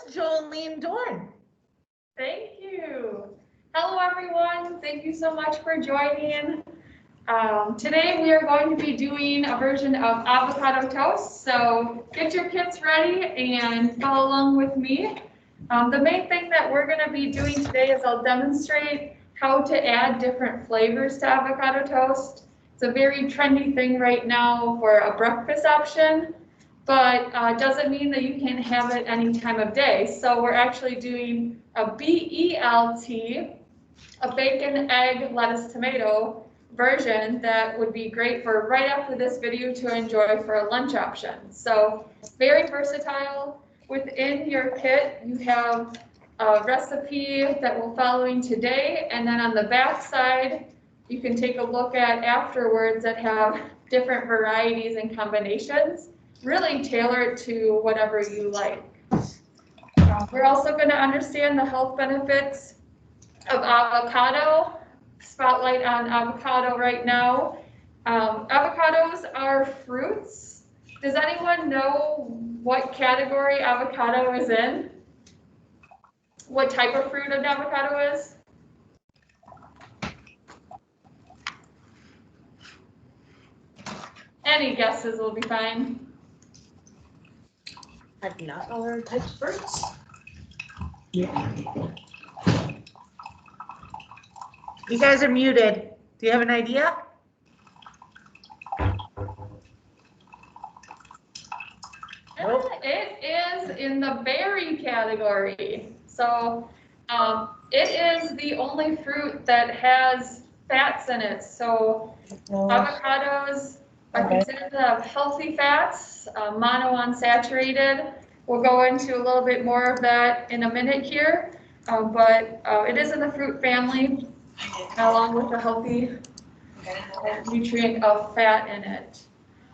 Jolene Dorn. Thank you. Hello, everyone. Thank you so much for joining. Today we are going to be doing a version of avocado toast. So get your kits ready and follow along with me. The main thing that we're going to be doing today is I'll demonstrate how to add different flavors to avocado toast. It's a very trendy thing right now for a breakfast option, but doesn't mean that you can have it any time of day. So we're actually doing a BELT, a bacon, egg, lettuce, tomato version that would be great for right after this video to enjoy for a lunch option. So very versatile. Within your kit, you have a recipe that we're following today, and then on the back side, you can take a look at afterwards that have different varieties and combinations. Really tailor it to whatever you like. We're also going to understand the health benefits of avocado. Spotlight on avocado right now. Avocados are fruits. Does anyone know what category avocado is in? What type of fruit an avocado is? Any guesses will be fine. I do not know our types of fruits. Yeah. You guys are muted. Do you have an idea? Nope. It is in the berry category. So it is the only fruit that has fats in it. So avocados are considered to have healthy fats, monounsaturated. We'll go into a little bit more of that in a minute here, but it is in the fruit family along with the healthy nutrient of fat in it.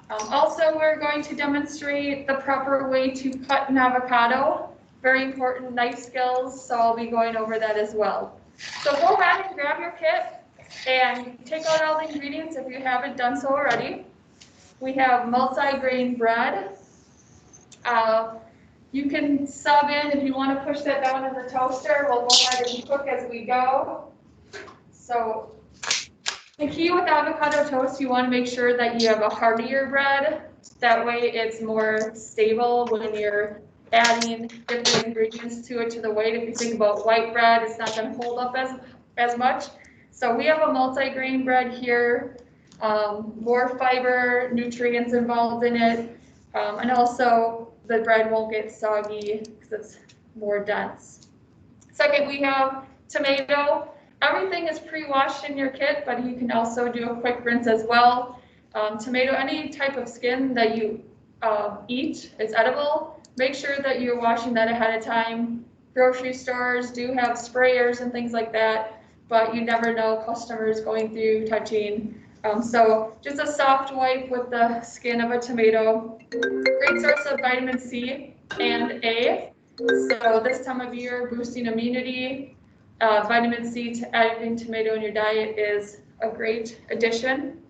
Also, we're going to demonstrate the proper way to cut an avocado. Very important knife skills, so I'll be going over that as well. So go ahead and grab your kit and take out all the ingredients if you haven't done so already. We have multigrain bread. You can sub in if you want to push that down in the toaster. We'll go ahead and cook as we go. So the key with avocado toast, you want to make sure that you have a heartier bread. That way it's more stable when you're adding different ingredients to it to the weight. If you think about white bread, it's not going to hold up as much. So we have a multigrain bread here, more fiber, nutrients involved in it, and also the bread won't get soggy because it's more dense. Second, we have tomato. Everything is pre-washed in your kit, but you can also do a quick rinse as well. Tomato, any type of skin that you eat is edible. Make sure that you're washing that ahead of time. Grocery stores do have sprayers and things like that, but you never know customers going through, touching. So just a soft wipe with the skin of a tomato. Great source of vitamin C and A. So this time of year, boosting immunity. Vitamin C to adding tomato in your diet is a great addition.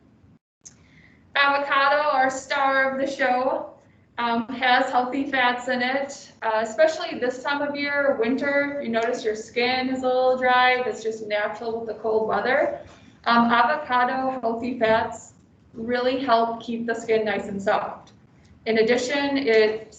Avocado, our star of the show, has healthy fats in it, especially this time of year, winter. You notice your skin is a little dry. That's just natural with the cold weather. Avocado healthy fats really help keep the skin nice and soft. In addition, it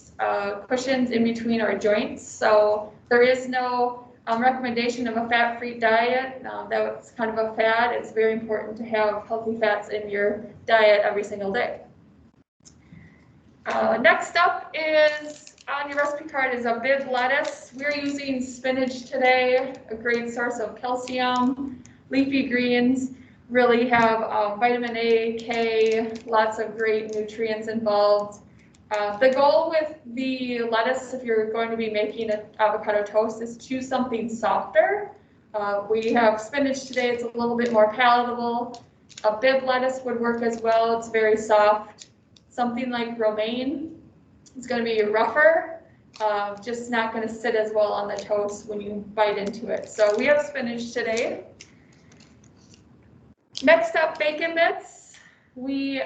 cushions in between our joints, so there is no recommendation of a fat-free diet. That's kind of a fad. It's very important to have healthy fats in your diet every single day. Next up is on your recipe card is a Bibb lettuce. We're using spinach today, a great source of calcium. Leafy greens really have vitamin A, K, lots of great nutrients involved. The goal with the lettuce, if you're going to be making an avocado toast, is to choose something softer. We have spinach today, it's a little bit more palatable. A Bibb lettuce would work as well, it's very soft. Something like romaine is going to be rougher, just not going to sit as well on the toast when you bite into it. So we have spinach today. Next up, bacon bits. We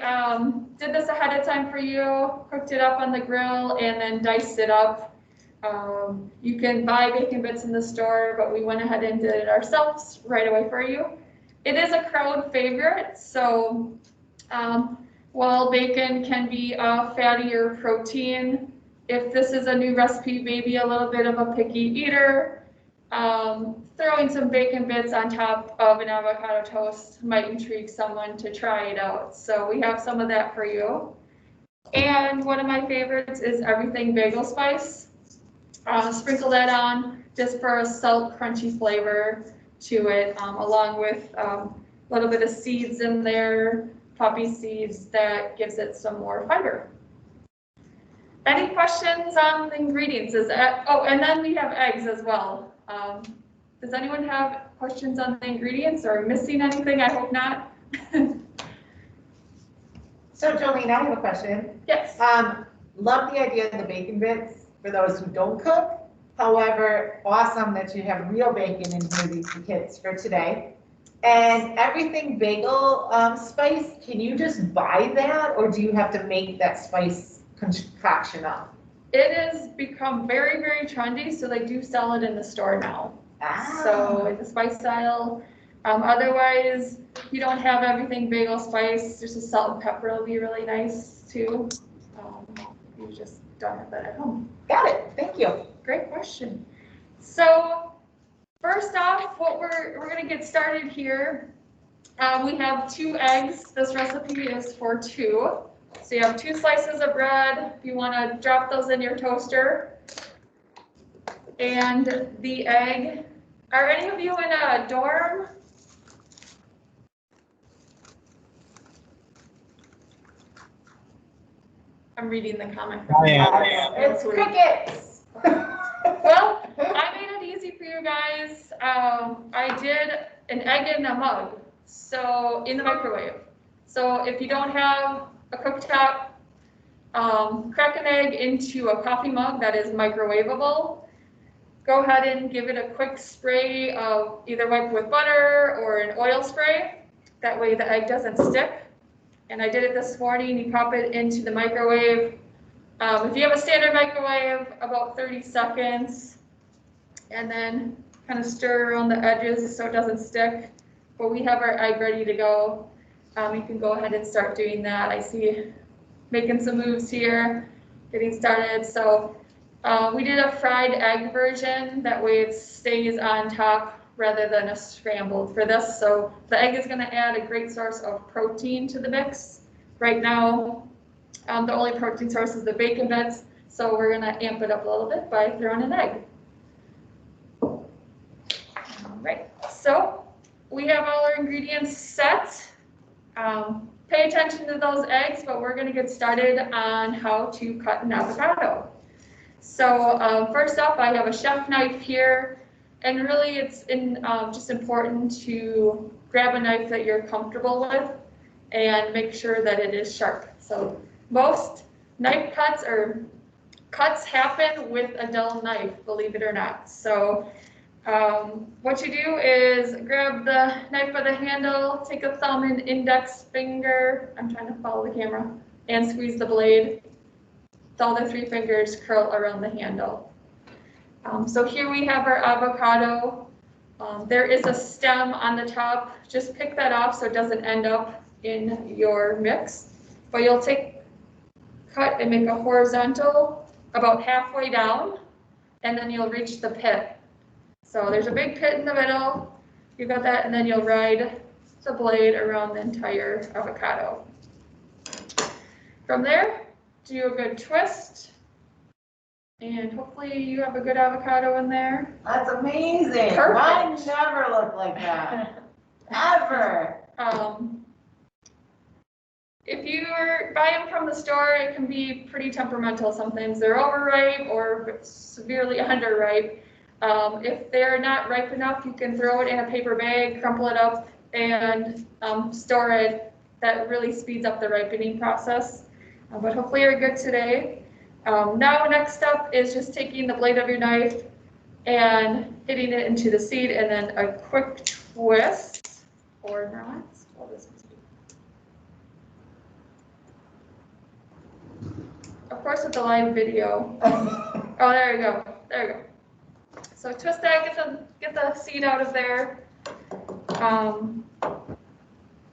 did this ahead of time for you, cooked it up on the grill, and then diced it up. You can buy bacon bits in the store, but we went ahead and did it ourselves right away for you. It is a crowd favorite, so while bacon can be a fattier protein, if this is a new recipe, maybe a little bit of a picky eater, throwing some bacon bits on top of an avocado toast might intrigue someone to try it out. So we have some of that for you. And one of my favorites is everything bagel spice. Sprinkle that on just for a salt, crunchy flavor to it, along with a little bit of seeds in there, poppy seeds that gives it some more fiber. Any questions on the ingredients? Oh, and then we have eggs as well. Does anyone have questions on the ingredients or missing anything? I hope not. So Jolene, I have a question. Yes. Love the idea of the bacon bits for those who don't cook. However, awesome that you have real bacon in here, these kits for today. And everything bagel spice, can you just buy that or do you have to make that spice concoction up? It has become very, very trendy, so they do sell it in the store now. Ah. So in the spice aisle. Otherwise, you don't have everything bagel spice, just a salt and pepper will be really nice too. You just don't have that at home. Got it, thank you. Great question. So first off, what we're gonna get started here. We have 2 eggs. This recipe is for 2. So you have 2 slices of bread. If you wanna drop those in your toaster. And the egg. Are any of you in a dorm? I'm reading the comment. It's crickets. Well, I made it easy for you guys. I did an egg in a mug, so in the microwave. So if you don't have a cooktop, crack an egg into a coffee mug that is microwavable. Go ahead and give it a quick spray of either wipe with butter or an oil spray. That way the egg doesn't stick. And I did it this morning. You pop it into the microwave. If you have a standard microwave, about 30 seconds. And then kind of stir around the edges so it doesn't stick. But we have our egg ready to go. You can go ahead and start doing that. I see making some moves here, getting started. So we did a fried egg version. That way it stays on top rather than a scrambled for this. So the egg is going to add a great source of protein to the mix. Right now, the only protein source is the bacon bits. So we're going to amp it up a little bit by throwing an egg. All right, so we have all our ingredients set. Pay attention to those eggs, but we're going to get started on how to cut an avocado. So first off, I have a chef knife here, and really it's just important to grab a knife that you're comfortable with and make sure that it is sharp. So most knife cuts or cuts happen with a dull knife, believe it or not. So what you do is grab the knife by the handle, take a thumb and index finger, I'm trying to follow the camera, and squeeze the blade. The other 3 fingers curl around the handle. So here we have our avocado. There is a stem on the top. Just pick that off so it doesn't end up in your mix. But you'll cut and make a horizontal about halfway down, and then you'll reach the pit. So there's a big pit in the middle. You got that, and then you'll ride the blade around the entire avocado. From there, do a good twist, and hopefully you have a good avocado in there. That's amazing. Perfect. Mine never looked like that. Ever. If you buy them from the store, it can be pretty temperamental. Sometimes they're overripe or severely underripe. If they're not ripe enough, you can throw it in a paper bag, crumple it up, and store it. That really speeds up the ripening process. But hopefully you're good today. Now next up is just taking the blade of your knife and hitting it into the seed, and then a quick twist or not. Of course with the live video. Oh, there you go. There you go. So twist that, get the seed out of there.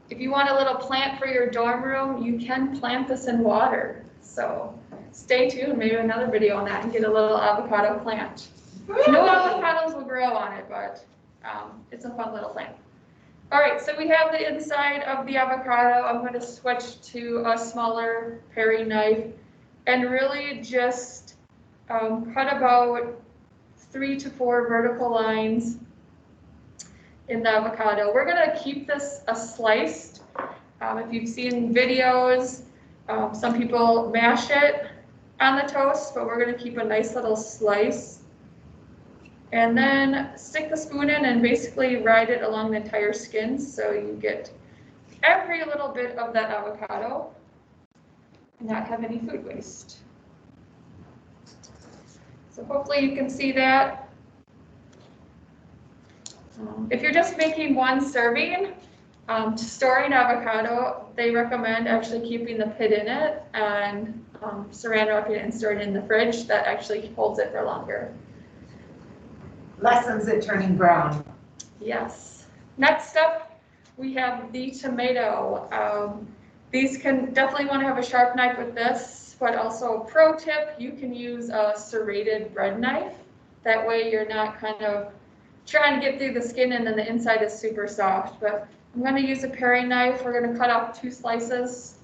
If you want a little plant for your dorm room, you can plant this in water. So stay tuned, maybe another video on that and get a little avocado plant. Really? No avocados will grow on it, but it's a fun little plant. All right, so we have the inside of the avocado. I'm going to switch to a smaller paring knife and really just cut about 3 to 4 vertical lines in the avocado. We're going to keep this sliced. If you've seen videos, some people mash it on the toast, but we're going to keep a nice little slice. And then stick the spoon in and basically ride it along the entire skin so you get every little bit of that avocado and not have any food waste. So hopefully you can see that. If you're just making one serving, storing avocado, they recommend actually keeping the pit in it and saran wrapping it and storing it in the fridge. That actually holds it for longer. Lessons at turning brown. Yes. Next up, we have the tomato. These can definitely want to have a sharp knife with this, but also pro tip, you can use a serrated bread knife. That way you're not kind of trying to get through the skin and then the inside is super soft. But I'm going to use a paring knife. We're going to cut off 2 slices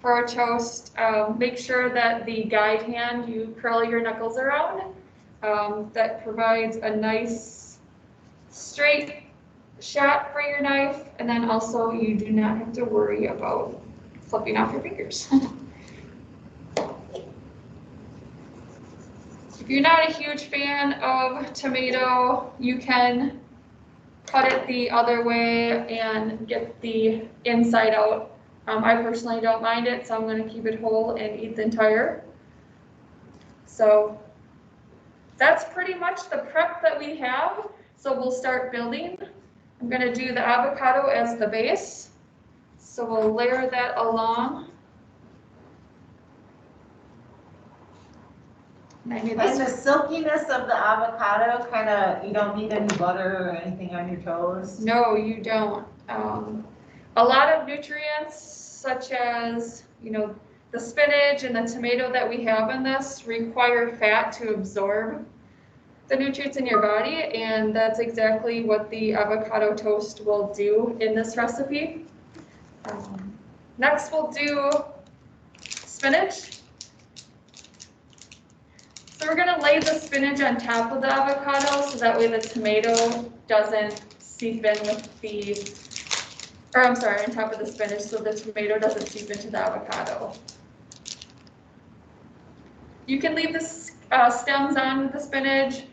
for our toast. Make sure that the guide hand, you curl your knuckles around. That provides a nice straight shot for your knife, and then also you do not have to worry about flipping off your fingers. If you're not a huge fan of tomato, you can cut it the other way and get the inside out. I personally don't mind it, so I'm going to keep it whole and eat the entire. So that's pretty much the prep that we have. So we'll start building. I'm going to do the avocado as the base. So we'll layer that along. And the silkiness of the avocado, kind of, you don't need any butter or anything on your toast? No, you don't. A lot of nutrients, such as, the spinach and the tomato that we have in this require fat to absorb the nutrients in your body, and that's exactly what the avocado toast will do in this recipe. Next, we'll do spinach. So we're going to lay the spinach on top of the avocado so that way the tomato doesn't seep in with on top of the spinach so the tomato doesn't seep into the avocado. You can leave the stems on with the spinach.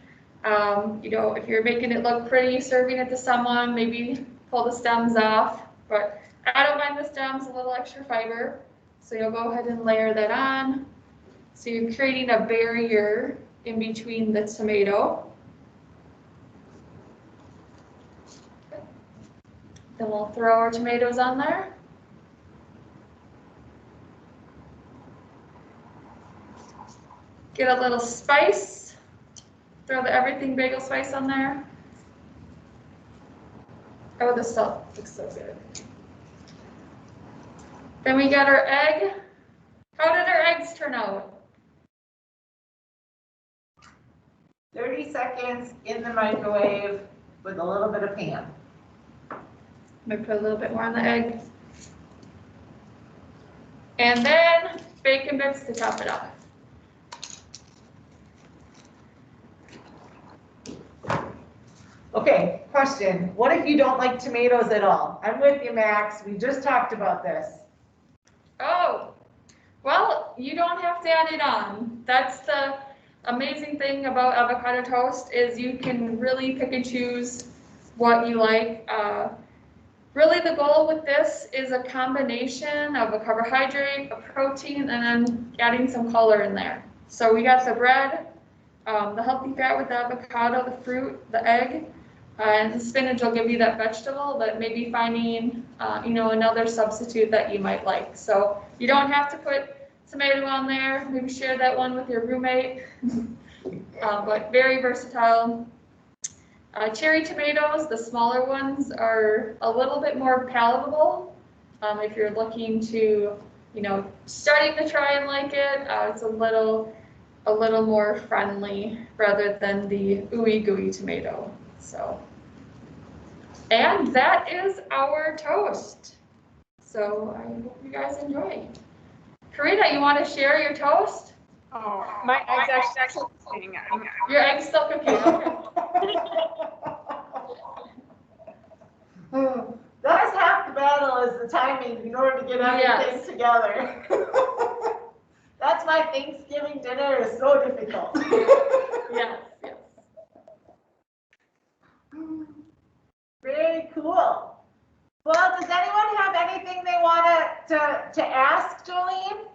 If you're making it look pretty, serving it to someone, maybe pull the stems off. But I don't mind the stems, a little extra fiber. So you'll go ahead and layer that on. So you're creating a barrier in between the tomato. Then we'll throw our tomatoes on there. Get a little spice. Throw the everything bagel spice on there. Oh, this stuff looks so good. Then we got our egg. How did our eggs turn out? 30 seconds in the microwave with a little bit of pan. I'm going to put a little bit more on the egg. And then bacon bits to top it off. Okay, question. What if you don't like tomatoes at all? I'm with you, Max. We just talked about this. Oh, well, you don't have to add it on. That's the amazing thing about avocado toast is you can really pick and choose what you like. Really the goal with this is a combination of a carbohydrate, a protein, and then adding some color in there. So we got the bread, the healthy fat with the avocado, the fruit, the egg, and the spinach will give you that vegetable, but maybe finding, another substitute that you might like. So you don't have to put tomato on there. Maybe share that one with your roommate. But very versatile. Cherry tomatoes, the smaller ones, are a little bit more palatable. If you're looking to, starting to try and like it, it's a little more friendly rather than the ooey gooey tomato. So, and that is our toast. So I hope you guys enjoy. Karina, you want to share your toast? Oh, my eggs actually cooking. Your egg's still cooking. Okay. That's half the battle, is the timing in order to get everything together. That's why Thanksgiving dinner is so difficult. Yes, yes. Very cool. Well, does anyone have anything they want to ask Jolene?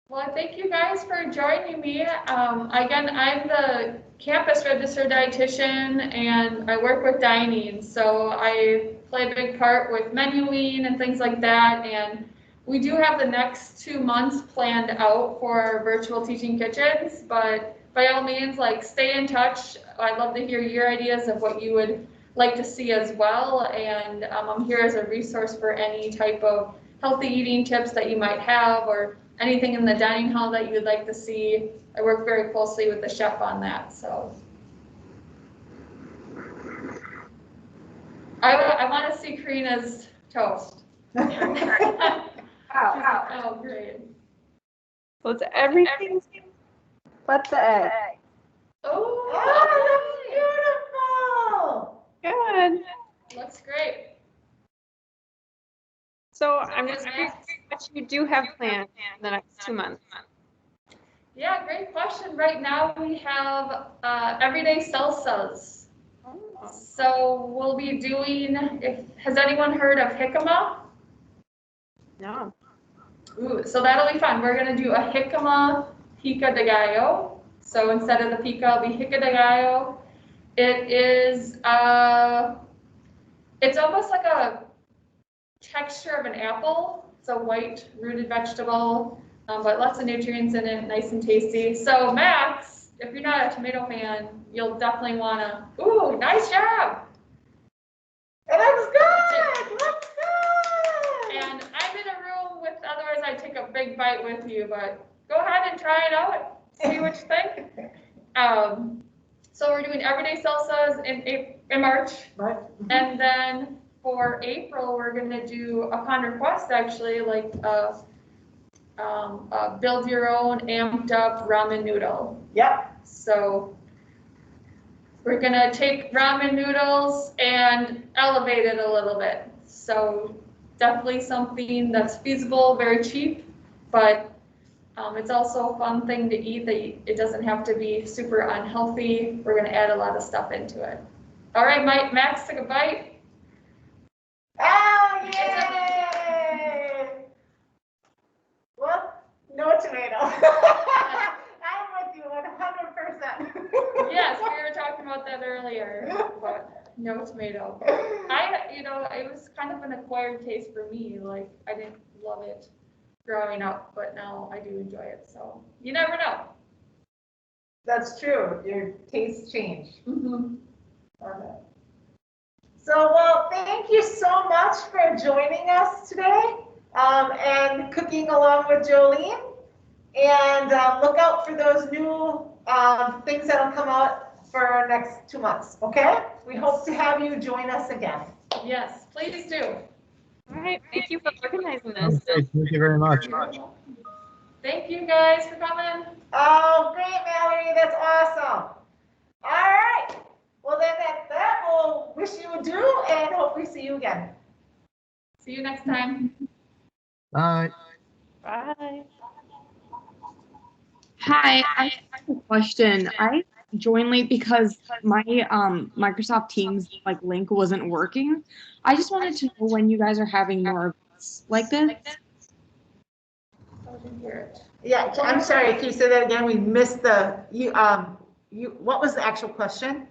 Well, thank you guys for joining me. Again, I'm the campus registered dietitian and I work with dining. So I play a big part with menuing and things like that. And we do have the next 2 months planned out for our virtual teaching kitchens, but by all means, stay in touch. I'd love to hear your ideas of what you would like to see as well. And I'm here as a resource for any type of healthy eating tips that you might have or anything in the dining hall that you would like to see. I work very closely with the chef on that, so. I want to see Karina's toast. Oh, great. So it's everything but the egg. Oh, that's Good. looks great. So I'm just curious what you do have planned in the next 2 months. Yeah, great question. Right now we have everyday salsas. So we'll be doing, has anyone heard of jicama? No. Ooh, so that'll be fun. We're gonna do a jicama pica de gallo. So instead of the pica, it'll be pica de gallo. It is, it's almost like a texture of an apple. It's a white rooted vegetable, but lots of nutrients in it, nice and tasty. So Max, if you're not a tomato fan, you'll definitely wanna, ooh, nice job. It looks good, looks good. And I'm in a room with, otherwise I'd take a big bite with you, but go ahead and try it out, see what you think. So we're doing everyday salsas in March, Right. and then for April, we're gonna do, upon request actually, build your own amped up ramen noodle. Yep. So we're gonna take ramen noodles and elevate it a little bit. So definitely something that's feasible, very cheap, but it's also a fun thing to eat that it doesn't have to be super unhealthy. We're gonna add a lot of stuff into it. All right, Max took a bite. Oh, yay! Well, no tomato. I'm with you 100%. Yes, we were talking about that earlier, but no tomato. It was kind of an acquired taste for me. I didn't love it growing up, but now I do enjoy it. So you never know. That's true. Your tastes change. Mm-hmm. Okay. So, well, thank you so much for joining us today and cooking along with Jolene. And look out for those new things that'll come out for our next 2 months, okay? We hope to have you join us again. Yes, please do. All right. Thank you for organizing this. Okay, thank you very much. Thank you guys for coming. Oh, great, Mallory. That's awesome. All right. Well, then at that, we'll wish you adieu and hope we see you again. See you next time. Bye. Bye. Hi, I have a question. I joined late because my Microsoft Teams link wasn't working. I just wanted to know when you guys are having more events like this. I didn't hear it. Yeah, I'm sorry. Can you say that again? We missed what was the actual question?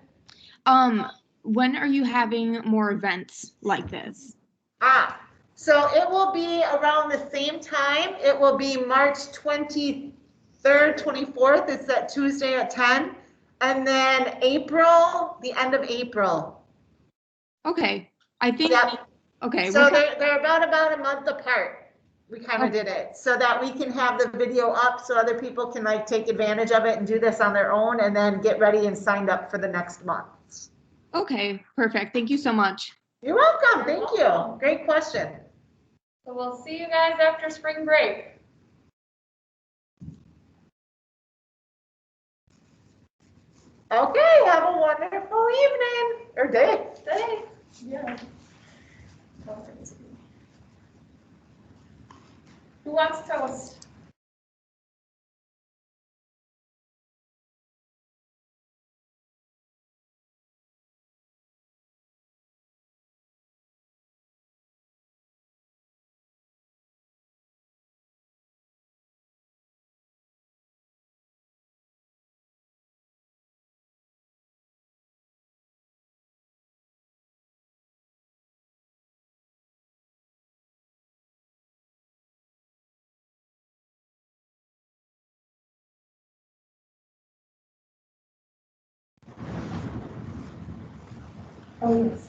when are you having more events like this? So it will be around the same time. It will be March 23rd, 24th. It's that Tuesday at 10. And then April, the end of April. Okay, I think, Yep. okay, So they're about a month apart. We kind of Okay. did it so that we can have the video up so other people can like take advantage of it and do this on their own and then get ready and signed up for the next month. okay, perfect. Thank you so much. You're welcome. Thank you. Great question. So we'll see you guys after spring break. Okay, have a wonderful evening or day. Yeah. Who wants toast? Oh, yes.